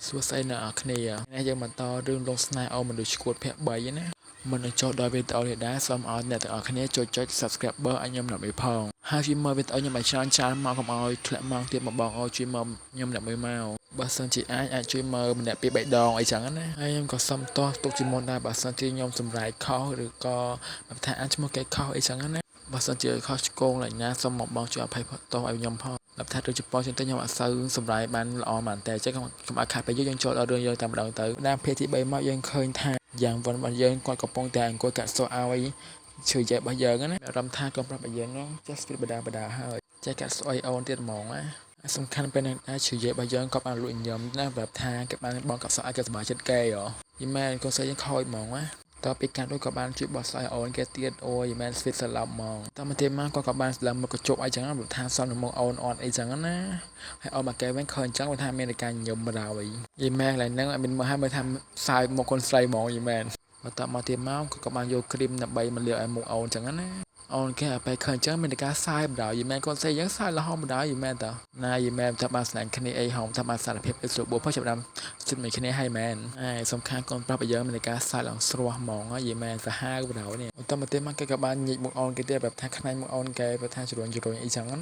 សួស្តីអ្នកនរគ្នាថ្ងៃនេះយើងបន្តរឿងលោកស្នេហ៍អូនមនុស្សឈួតភាគ3ណាមុននឹងចូលដល់វីដេអូនេះដែរសូមឲ្យអ្នកទាំងអស់គ្នាចូលចុច Subscriber ឲ្យខ្ញុំដើម្បីផងហើយជួយមើលវីដេអូខ្ញុំឲ្យច្រើនមកកុំឲ្យធ្លាក់មកទៀតមកបងអូនជួយមើលខ្ញុំដើម្បីមកបើសិនជាអាចជួយមើលម្នាក់ពីរ3ដងអីចឹងណាហើយខ្ញុំក៏សុំទោសទុកជាមុនដែរបើសិនជាខ្ញុំសម្រេចខុសឬក៏ថាអានឈ្មោះគេខុសអីចឹងណាបើសិនជាខុសឆ្គងឡើយណាសូមមកបងជួយអភ័យទោសឲ្យខ្ញុំផងដល់ថារឿងជប៉ុនចឹងទៅខ្ញុំអត់សូវសម្រាយបានល្អមែនតែអញ្ចឹងខ្ញុំអាចខាត់ពេលយើងចូលដល់រឿងយើងតែម្ដងទៅតាមភាគទី3មកយើងឃើញថាយ៉ាងវ៉ាន់របស់យើងគាត់កំពុងតែអង្គុយកាត់សក់ឲ្យឈឺចែករបស់យើងណាអារម្មណ៍ថាកុំប្រាប់របស់យើងនោះចេះស្គិតបដាហើយចេះកាត់សក់ឲ្យអូនទៀតហ្មងណាសំខាន់ពេលនេះដែរឈឺចែករបស់យើងក៏បានលួចញឹមណាប្រាប់ថាគេបានបងកាត់សក់ឲ្យគេសប្បាយចិត្តគេហ៎យីមែនកូនស្រីយើងខូចហ្មងណាតពីការដូចក៏បានជួយបោះស្រាយអូនគេទៀតអូយមែនស្វីតស្លាប់ហ្មងតមកទៀតមកក៏បានស្ដាំមកកញ្ចប់អីចឹងណាថាសំនឹងមកអូនអត់អីចឹងណាហើយអូនមកគេវិញឃើញចឹងថាមានតែការញឹមបដ ாய் យីមែនឡើយហ្នឹងអត់មានមកឲ្យមើលថាផ្សាយមកកូនស្រីហ្មងយីមែនបន្តមកទៀតមកក៏បានយកគ្រីមដើម្បីមកលាបឲ្យមុខអូនចឹងណាអូនគេឲ្យពេលឃើញចឹងមានតែការសាយបដ ாய் យីមែនកូនស្រីយើងសាយលហមបដ ாய் យីមែនតើណាយីមែនថាបានស្នេហ៍គ្នាអីហោមថាបានសារភាពអីស្រួលបួសផងចាប់តាមសិតមួយគ្នាហើយមែនហើយសំខាន់កូនប្រាប់ឲ្យយើងមានតែការសាយឡើងស្រស់ហ្មងយីមែនសាហាវបដ ாய் នេះបន្តមកទៀតមកគេក៏បានញិចមុខអូនគេទៀតប្រាប់ថាខ្លាញ់មុខអូនគេប្រាប់ថាជ្រុញអីចឹងណ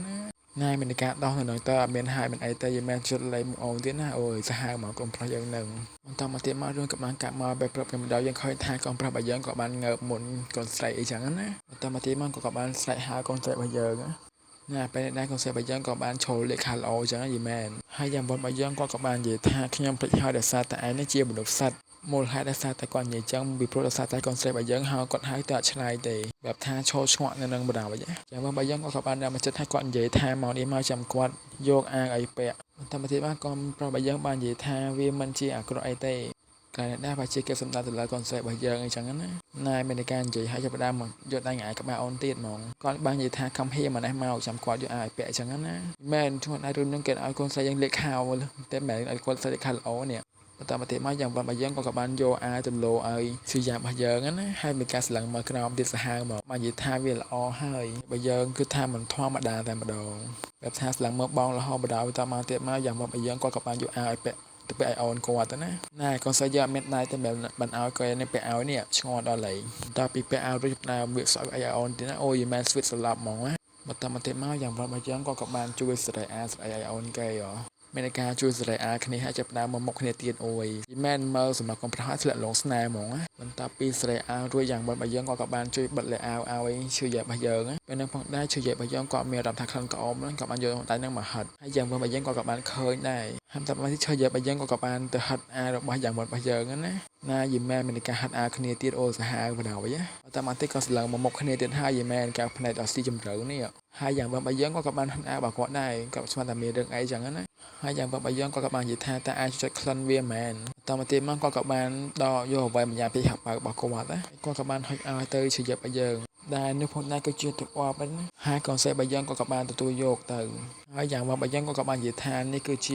ាណាយមានតែការដោះនៅនឹងតើអត់មានហើយមិនអីទេយីមែនជិតលេងមុខអូនទៀតណាអូយសាហាវហ្មងកូនប្រុសយើងនឹងបន្តមកទៀតមករឿងក៏បានកាប់មកបែបប្រាប់កម្ដៅយើងឃើញថាកូនប្រុសរបស់យើងក៏បានងើបមុនកូនស្រីអីចឹងណាបន្តមកទៀតមកក៏បានស្រែកហៅកូនស្រីរបស់យើងណាពេលនេះដែរកូនស្រីរបស់យើងក៏បានឈរលេខខាឡូចឹងយីមែនហើយយ៉ាងបុនរបស់យើងគាត់ក៏បាននិយាយថាខ្ញុំភ្លេចហើយដោយសារតែឯងនេះជាមនុស្សសត្វមូលហេតុដោយសារតែគាត់និយាយចឹងពីព្រោះដោយសារតែកូនស្រីរបស់យើងហៅគាត់ហៅទៅអត់ឆ្លើយទេបែបថាឈរឆ្ងល់នៅនឹងបដាវិញយ៉ាងរបស់យើងក៏បានដល់មកចិត្តថាគាត់និយាយថាមកនេះមកចាំគាត់យកអាងអីពាក់តែមកទៀតមកក៏ប្រុសរបស់យើងបាននិយាយថាវាមិនជាអាក្រក់អីទេកាលណាបើជាគេសម្ដៅទៅលើកូនស្រីរបស់យើងអីចឹងណាណែមានតែការនិយាយឲ្យចាប់ដើមមកយកដៃងាយក្បាលអូនទៀតហ្មងគាត់បាននិយាយថាខំហៀម៉ណេះមកចាំគាត់យកអាយពាក់អញ្ចឹងណាមែនជួនឲ្យរឿងនឹងគេឲ្យកូនស្រីយើងលេខខោតែមិនឲ្យកូនស្រីលេខខោល្អនេះបន្តមកទៀតមកយ៉ាងបងរបស់យើងក៏បានយកអាយទម្លោឲ្យស៊ីយ៉ារបស់យើងណាហើយមានការស្លឹងមកក្រោមទៀតសាហាវមកបាននិយាយថាវាល្អហើយបើយើងគឺថាមិនធម្មតាតែម្ដងបែបថាស្លឹងមកបងរហូតបដ ாய் បន្តមកទៀតមកយ៉ាងបងរបស់យើងក៏បានយកអាយពាក់ទៅពាក់ឲ្យអូនគាត់ទៅណាណែកូនស្រីយើងអត់មានដៃតែបានឲ្យគាត់នេះពាក់ឲ្យនេះឆ្ងល់ដល់ឡៃតពីពាក់ឲ្យរួចដើមវាសក់ឲ្យអូនទៀតណាអូយមែនស្វីតស្លាប់ហ្មងណាបន្តមកទៀតមកយ៉ាងបងរបស់យើងក៏បានជួយស្រីអាស្រីឲ្យអូនគេមានការជួយសេរីអាគ្នាហើយចាប់ដើមមកមុខគ្នាទៀតអូយយីមែនមើលសម្រាប់កុំប្រហែលធ្លាក់លងស្នេហ៍ហ្មងណាបន្ទាប់ពីសេរីអារួចយ៉ាងបុនរបស់យើងក៏បានជួយបិទលេអាវឲ្យឈឺយ៉ារបស់យើងពេលនឹងផងដែរឈឺយ៉ារបស់យើងក៏មានអារម្មណ៍ថាខ្លាំងក្អមក៏បានយកដៃនឹងមកហិតហើយយ៉ាងបុនរបស់យើងក៏បានឃើញដែរហើយបន្ទាប់មកឈឺយ៉ារបស់យើងក៏បានទៅហិតអារបស់យ៉ាងបុនរបស់យើងណាយីមែនមានការហិតអាគ្នាទៀតអូសាហាវបណ្ដោយតែមកទៀតក៏ស្លងមកមុខគ្នាទៀតហើយយីមែនការផ្នែកដល់ស៊ីជំរឿនេះហើយយ៉ាងបងរបស់យើងក៏បានហិតអារបស់គាត់ដែរក៏ស្មានតែមានរឿងអីចឹងណាហើយយ៉ាងបងរបស់យើងក៏បាននិយាយថាតើអាចចុចក្លិនវាមែនតមកទៀតមកក៏បានដកយកអ្វីម្យ៉ាងពីហាប់បើរបស់គាត់ណាគាត់ក៏បានហុចឲ្យទៅជាយប់របស់យើងដែលនោះផងដែរគឺជាទឹកអប់ហ្នឹងហើយកូនស្រីរបស់យើងក៏បានទទួលយកទៅហើយយ៉ាងបងរបស់យើងក៏បាននិយាយថានេះគឺជា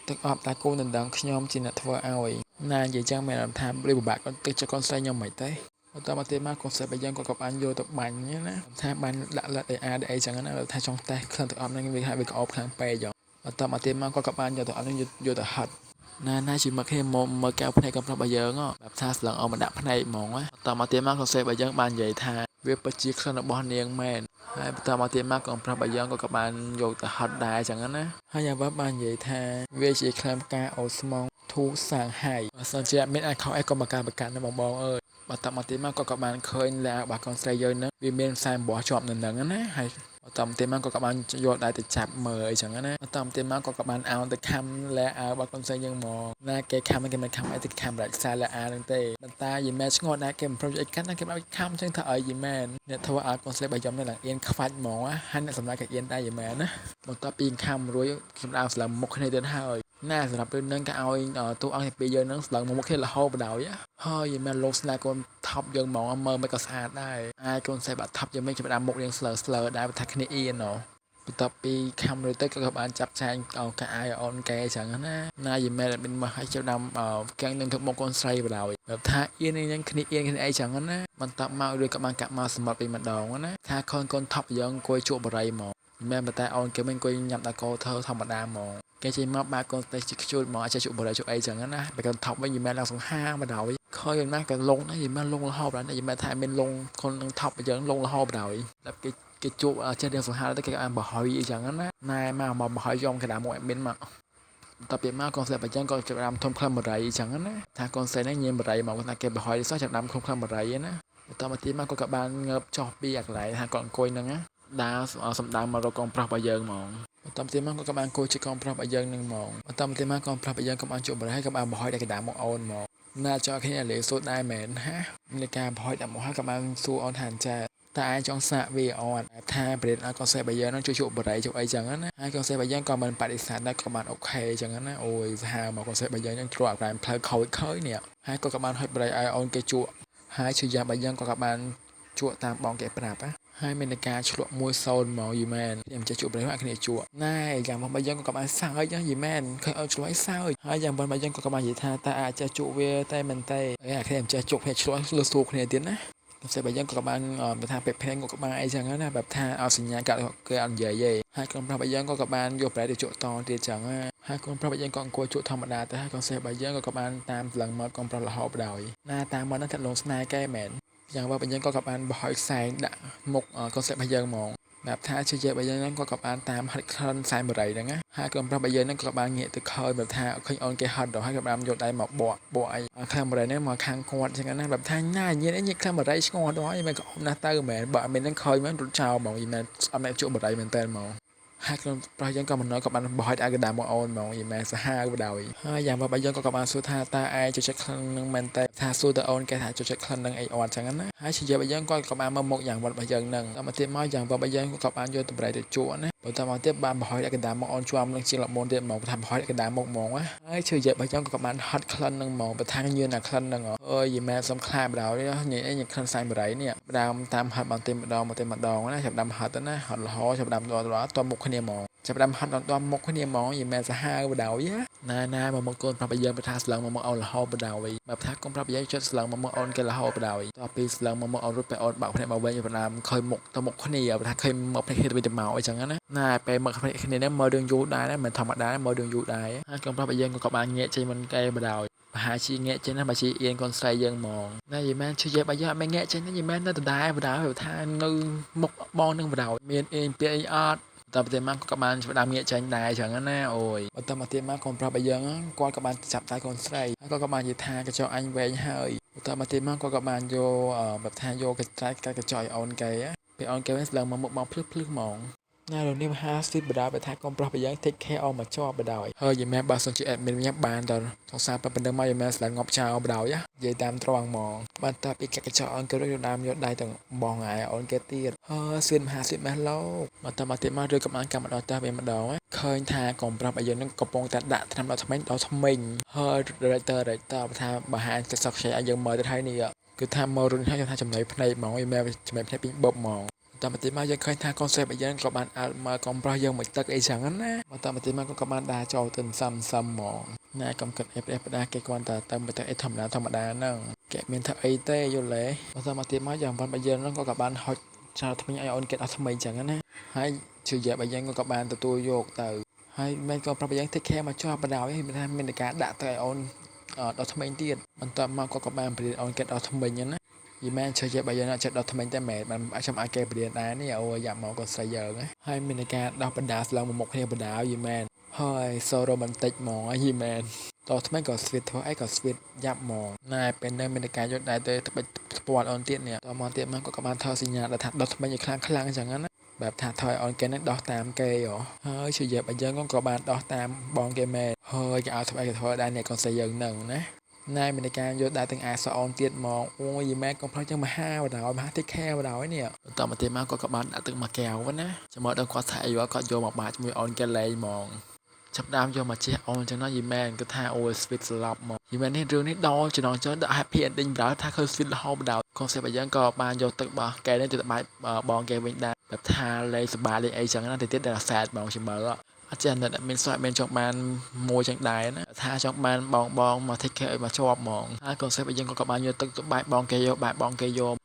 ទឹកអប់តែគូនដណ្ដឹងខ្ញុំជាអ្នកធ្វើឲ្យណានិយាយចឹងមានអារម្មណ៍ថាវាពិបាកគាត់ទឹកចកូនស្រីខ្ញុំមិនទេបន្តមកទៀតមកកូនស្រីរបស់យើងក៏បានយកទៅបាញ់ណាថាបានដាក់លិតអីចឹងណាថាចង់តេស្តក្លិនទឹកអប់ហ្នឹងវាថាវាក្អប់ខ្លាំងពេកបន្តមកទៀតមកក៏បានយកទៅអត់នឹងយកទៅហិតណាជាមកគ្នាមកមើលកែវភ្នែកកំប្រុសរបស់យើងបែបថាស្លងអោមកដាក់ភ្នែកហ្មងបន្តមកទៀតមកកូនស្រីរបស់យើងបាននិយាយថាវាពិតជាក្លិនរបស់នាងមែនហើយបន្តមកទៀតមកកំប្រុសរបស់យើងក៏បានយកទៅហិតដែរចឹងណាហើយយ៉ាងវិញបាននិយាយថាវាជាក្លិនផ្កាអូស្មងធូសាងហៃបើសិនជាមានអាចខោអីក៏មកការប្រកាន់ណាបងអើយបន្តមកទៀតមកក៏បានឃើញលារបស់កូនស្រីយើងហ្នឹងវាមានខ្សែអំបោះជាប់នៅហ្នឹងណាហើយបន្តមកទៀតមកក៏បានយកដៃទៅចាប់មើលអីចឹងណាបន្តមកទៀតមកក៏បានអោនទៅខំលារបស់កូនស្រីយើងមកណាគេខំគេមិនខំអីទៅខំរកខ្សែលាហ្នឹងទេប៉ុន្តែយីមែនឆ្ងល់ណាស់គេមិនព្រមយកអីកាន់ណាគេបានខំចឹងថាអីយីមែនអ្នកធ្វើឲ្យកូនស្រីរបស់ខ្ញុំនេះឡើងអៀនខ្វាច់ហ្មងហើយអ្នកសម្រាប់ក៏អៀនដែរយីមែនណាបន្ទាប់ពីខំរួចសម្ដៅស្លឹមមុខគ្នាទៀតហើយណាសម្រាប់រឿងហ្នឹងក៏ឲ្យតួអង្គទីពីរយើងហ្នឹងស្លឹងមុខគ្នារហូតបដ ாய் ហើយយីមែនលោកស្នេហ៍កូនថប់យើងហ្មងមើលមិនក៏ស្អាតដែរអាយកូនស្រីបាត់ថប់យើងមិនចាប់ដើមមុខរៀងស្លើដែរថាគ្នាអៀនបន្ទាប់ពីខំរួចទៅក៏បានចាប់ចែងកាអាយអូនគេចឹងណាយីមែនមានមកឲ្យចាប់ដើមកាំងនឹងទឹកមុខកូនស្រីបដ ாய் បែបថាអៀននឹងគ្នាអៀនគ្នាអីចឹងណាបន្ទាប់មកឬក៏បានកាក់មកសម្បត្តិពីម្ដងណាថាកូនថប់យើងអង្គុយជក់បរិយមក មែនតែអូនគេមិនអង្គុយញ៉ាំតែកោធ្វើធម្មតាហ្មងគេចេញមកបាកូនតែជួលមកអាចជួបបរិយាអីចឹងណាបើគាត់ថប់វិញយីមែនឡើងសង្ហាបណ្ដោយខើយ៉ាងណាក៏លងដែរយីមែនលងរហូតដែរយីមែនថាមានលងคนនឹងថប់យើងលងរហូតបណ្ដោយតែគេជួបចេះរៀងសង្ហាទៅគេអានបរហើយអីចឹងណាណែមកបរហើយយំកណ្ដាលមកអេមីនមកតពីមកកូនស្រីបចឹងក៏ចាប់ដើមធំក្លឹមបរិយអញ្ចឹងណាថាកូនស្រីហ្នឹងញៀមបរិយមកថាគេបរហើយសោះចាប់ដើមធំក្លឹមបរិយណាតមកទីមកគាត់ក៏បានងើបចោះពីអាកន្លែងថាគាត់អង្គុយហ្នឹងណាដើរសំដៅមករកកងប្រុសរបស់យើងហ្មងបន្តទីមកគាត់ក៏បានអង្គុយជាកងប្រុសរបស់យើងហ្នឹងហ្មងបន្តទីមកកងប្រុសរបស់យើងក៏បានជួបបរិយក៏បានបរហើយតែកណ្ដាលមកអូនហ្មងណាចោះគ្នាលេសួរដែរមែនហាមានការបរហើយដាក់មកហើយក៏បានសួរអូនថាចាតែឯងចង់សាកវាអត់ថាប្រេតឲ្យកូនស្រីរបស់យើងនឹងជួយជួបបរិយជួបអីចឹងណាហើយកូនស្រីរបស់យើងក៏មិនបដិសេធដែរក៏បានអូខេចឹងណាអូយសាហាវមកកូនស្រីរបស់យើងនឹងជ្រក់អាក្រែមផ្លូវខូចនេះហើយក៏បានហុចបរិយឲ្យអូនគេជួបហើយជួយយ៉ាងរបស់យើងក៏បានជួបតាមបងគេប្រាប់ណាហើយមានការឆ្លក់1-0មកយីមែនខ្ញុំចេះជួបបរិយឲ្យគ្នាជួបណែយ៉ាងរបស់យើងក៏បានសើចយីមែនឃើញអូនឆ្លក់ឲ្យសើចហើយយ៉ាងរបស់យើងក៏បាននិយាយថាតើអាចចេះជួបវាតែមិនទេអាគ្នាចេះជួបគ្នាឆ្លក់លើសួរគ្នាទៀតណាតែបើយើងក៏បានថាពេកភ្នែកក៏បានអីចឹងណាបែបថាឲ្យសញ្ញាកាត់គេអត់និយាយទេហើយកូនប្រុសរបស់យើងក៏បានយកប្រែទៅជក់តទៀតចឹងហើយកូនប្រុសរបស់យើងក៏អង្គុយជក់ធម្មតាទៅហើយកូនស្រីរបស់យើងក៏បានតាមស្លឹងមកកូនប្រុសរហូតដោយណាតាមមកហ្នឹងថាលងស្នេហ៍កែមែនយ៉ាងរបស់យើងក៏បានបោះឲ្យខ្សែងដាក់មុខកូនស្រីរបស់យើងហ្មងបែបថាជារបស់យើងហ្នឹងក៏បានតាមហិតក្លិនខ្សែបរិយហ្នឹងណាហើយកូនប្រុសរបស់យើងហ្នឹងក៏បានងាកទៅឃើញបែបថាឃើញអូនគេហិតដល់ហើយក៏បានយកដៃមកបកអីខ្លាំងបរិយហ្នឹងមកខាងគាត់ចឹងណាបែបថាណាញៀនខ្លាំងបរិយឆ្ងល់ដល់ហើយមិនក៏អមណាស់ទៅមែនបើមិនហ្នឹងឃើញមិនរត់ចោលហ្មងយីមែនអត់មែនជួបបរិយមែនតើហ្មងហើយកូនប្រុសយើងក៏មិនណយក៏បានបោះឲ្យអាកដាមកអូនហ្មងយីមែនសាហាវបដោយហើយយ៉ាងរបស់យើងក៏បានសួរថាតើឯងចូលចិត្តក្លិននឹងមែនតើថាសួរទៅអូនគេថាចូលចិត្តក្លិននឹងអីអត់ចឹងណាហើយជារបស់យើងក៏បានមកមុខយ៉ាងរបស់យើងនឹងតែមកទៀតមកយ៉ាងរបស់យើងក៏បានយកតម្រៃទៅជក់ណាបើតាមមកទៀតបានបោះឲ្យអាកដាមកអូនជាប់នឹងជាងលមុនទៀតហ្មងថាបោះឲ្យអាកដាមកហ្មងណាហើយជារបស់យើងក៏បានហត់ក្លិននឹងហ្មងបើថាញឿនអាក្លិននឹងអើយយីមែនសំខ្លាបដោយញ៉ៃក្លិនសាយបរិយនេះដើមតាមហត់បន្តិចម្ដងណាចាប់ដើមហត់ទៅណាហត់រហូតចាប់ដើមតមុខគ្នាហ្មងចាប់ដើមហត់ដល់មុខគ្នាហ្មងយីមែនសាហាវបដោយណាមកមកកូនប្រាប់យើងថាស្លឹងមកអូនរហូតបដោយបើថាកូនប្រាប់យើងចិត្តស្លឹងមកអូនគេរហូតបដោយតពីស្លឹងមកអូនរត់ទៅអូនបាក់ភ្នែកមកវិញបណ្ដាមឃើញមុខទៅមុខគ្នាបើថាឃើញមកភ្នែកគ្នាទៅមកអីចឹងណាពេលមកភ្នែកគ្នាហ្នឹងមើលរឿងយូរដែរមិនធម្មតាមើលរឿងយូរដែរហើយកូនប្រាប់យើងក៏បានងាកចេញមិនគេបដោយប្រហែលជាងាកចេញណាបើជាអៀនកូនស្រីយើងហ្មងណាយីមែនជួយបើយើងអត់មានងាកចេញណាយីមែននៅដដែលបដោយថានៅមុខបងនឹងបដោយមានអៀនពីអីអត់តើប្រទេសមកក៏បានស្ដាប់ងាកចាញ់ដែរចឹងណាអូយបន្តមកទៀតមកកូនប្រាប់ឲ្យយើងគាត់ក៏បានចាប់ដៃកូនស្រីហើយគាត់ក៏បាននិយាយថាកញ្ចក់អញវែងហើយបន្តមកទៀតមកគាត់ក៏បានយកបែបថាយកកញ្ចក់កាត់កញ្ចក់ឲ្យអូនគេពេលអូនគេវិញស្លឹងមកមុខមកភ្លឹះហ្មងណាលោកនេះមហាស្ទីបបដាបើថាកូនប្រុសប្រយ៉ាង take care អស់មកជាប់បដោយហើយយីមែនបើសិនជា admin ញ៉ាំបានដល់សង្សារប៉ុណ្្នឹងមកយីមែនស្លឹងងាប់ចោលបដោយនិយាយតាមត្រង់ហ្មងបានតែពីកាត់កញ្ចក់អូនគេយកដើមយកដៃទាំងបងឯអូនគេទៀតហើយស្វៀនមហាស្ទីបម៉េះលោកមកតមកទៀតមកឬក៏បានកម្មដល់តែវិញម្ដងឃើញថាកូនប្រុសប្រយ៉ាងនឹងកំពុងតែដាក់ថ្នាំដល់ថ្មិញហើយ director ថាបើហានគេសក់ខ្ចីឲ្យយើងមើលទៅហើយនេះគឺថាមករុញហើយថាចំណៃភ្នែកហ្មងយីមែនចំណៃភ្នែកពីបបហ្មងតាមទីមកយើងឃើញថាកូនស្រីរបស់យើងក៏បានអើមកកំប្រុសយើងមួយទឹកអីចឹងណាមកតាមទីមកក៏បានដើរចូលទៅសំហ្មងណាកំកិតអេផ្ដាគេគាត់តែទៅមួយទឹកអីធម្មតាហ្នឹងគេមានថាអីទេយល់ទេមកតាមទីមកយ៉ាងប៉ុនរបស់យើងហ្នឹងក៏បានហុចចោលថ្មីឲ្យអូនគេអត់ថ្មីចឹងណាហើយជាយារបស់យើងក៏បានទទួលយកទៅហើយមិនក៏ប្រាប់យើង take care មកជាប់បដ ாய் មានថាមានការដាក់ទៅឲ្យអូនដល់ថ្មីទៀតបន្ទាប់មកក៏បានប្រៀនអូនគេដល់ថ្មីហ្នឹងណាយីមែនជួយបើយើងអត់ចិត្តដល់ថ្មីតែមែនបានខ្ញុំអាចគេបរៀនដែរនេះអូយ៉ាប់មកក៏ស្រីយើងហើយមានការដោះបណ្ដាស្លងមកមុខគ្នាបណ្ដាយីមែនហើយសូរ៉ូម៉ាន់ទិកហ្មងយីមែនតោះថ្មីក៏ស្វីតធ្វើអីក៏ស្វីតយ៉ាប់ហ្មងណែពេលនៅមានការយកដែរទៅស្ពាត់អូនទៀតនេះតមកទៀតមកក៏បានថតសញ្ញាថាដោះថ្មីឲ្យខ្លាំងអញ្ចឹងណាបែបថាថយអូនគេនឹងដោះតាមគេហើយជួយបើយើងក៏បានដោះតាមបងគេមែនហើយគេឲ្យធ្វើអីក៏ធ្វើដែរអ្នកកូនស្រីយើងនឹងណាណែមានការយកដែរទាំងអាសអូនទៀតមកអូយម៉ែកុំផ្លោះចឹងមហាបដោយមហាទីខែបដោយនេះបន្តមកទៀតមកក៏បានដាក់ទឹកមកកែវណាចាំមកដល់គាត់ថាអីគាត់យកមកបាចជាមួយអូនគេលេងហ្មងចាប់ដើមយកមកជះអូនចឹងណាយីមែនគឺថាអូយ sweet ស្លាប់មកយីមែននេះរឿងនេះដល់ចំណងចើដាក់ happy ending បដោយថាឃើញ sweet រហូតបដោយកូនស្រីរបស់យើងក៏បានយកទឹករបស់កែនេះទៅបាច់បងគេវិញដែរបែបថាលេងសប្បាយលេងអីចឹងណាទៅទៀតដល់ sad ហ្មងជាមើលអត់ចេះអ្នកមានស្វាមានចង់បានមួយចឹងដែរណាថាចង់បានបងមក take care ឲ្យមកជាប់ហ្មងហើយកូនសេពយើងក៏បានយកទឹកទៅបាច់បងគេយកបាច់បងគេយ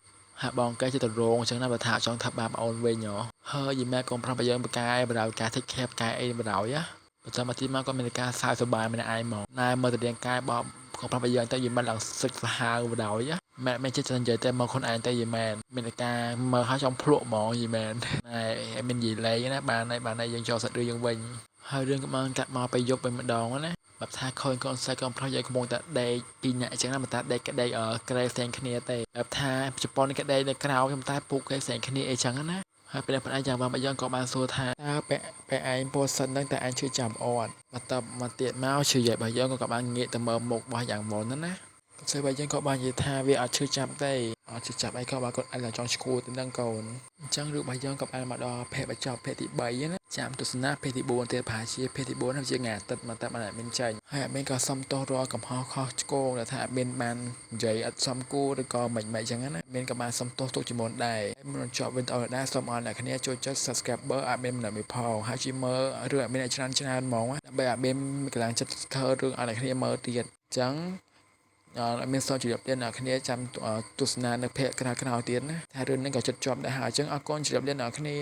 កហ ហាក់បងកែចិត្តរងអញ្ចឹងណាបើថាចង់ថាបាបអូនវិញហ៎ហើយយីម៉ែកុំប្រំប្រយើងបកាយបដៅការ take care បកាយអីបដៅយ៉ាបើតាមទីមកក៏មានការសើចសប្បាយម្នាក់ឯងមកណែមើលទៅរាងកាយបបក៏ប្រំប្រយើងទៅយីម៉ែឡើងសិចសាហាវបដៅយ៉ាម៉ែមិនចិត្តនិយាយតែមកខ្លួនឯងទៅយីម៉ែមានការមើលហើយចង់ភ្លក់ហ្មងយីម៉ែណែមាននិយាយលេងណាបានយើងចូលសាច់រឿងយើងវិញហើយរឿងក៏បានកាត់មកไปយប់វិញម្ដងណាแบบថាឃើញកូនស្រីកូនប្រុសយាយកំពុងតែដេកពីរនាក់អញ្ចឹងណាមិនថាដេកក្ដេកក្រែផ្សេងគ្នាទេแบบថាជប៉ុនក្ដេកនៅក្រៅខ្ញុំតែពូកគេផ្សេងគ្នាអីចឹងណាហើយពេលប៉ុណ្ណឹងយ៉ាងបងយើងក៏បានសួរថាតើពេលឯងពោលសិនហ្នឹងតើឯងឈឺចាំអត់បន្ទាប់មកទៀតមកឈឺយាយរបស់យើងក៏បានងាកទៅមើលមុខរបស់យ៉ាងមុនណាស្រីរបស់យើងក៏បាននិយាយថាវាអត់ឈឺចាប់ទេអត់ឈឺចាប់អីក៏បានគាត់អាចចង់ឈួរទៅនឹងកូនអញ្ចឹងរឿងរបស់យើងក៏បានមកដល់ភេទបញ្ចប់ភេទទី3ណាចាំទស្សនាភេទទី4ទៀតប្រហែលជាភេទទី4ហ្នឹងជាថ្ងៃអាទិត្យមកតែបានមានចាញ់ហើយអត់មានក៏សុំទោសរាល់កំហុសខុសឆ្គងដែលថាអត់មានបាននិយាយអត់សមគួរឬក៏មិនអញ្ចឹងណាមានក៏បានសុំទោសទុកជាមុនដែរហើយមុនចប់វីដេអូដែរសូមឲ្យអ្នកគ្នាជួយចុច Subscriber ឲ្យមានម្នាក់មួយផងហើយជួយមើលរឿងឲ្យមានអ្នកច្រើនហ្មងដើម្បីឲ្យមានកម្លាំងចិត្តខើរឿងឲ្យអ្នកគ្នាមើលទៀតអញ្ចឹងមានសូមជម្រាបលាអ្នកគ្នាចាំទស្សនានៅភេទក្រោយៗទៀតណាថារឿងនេះក៏ជិតជាប់ដែរហើយអញ្ចឹងអរគុណជម្រាបលាអ្នកគ្នា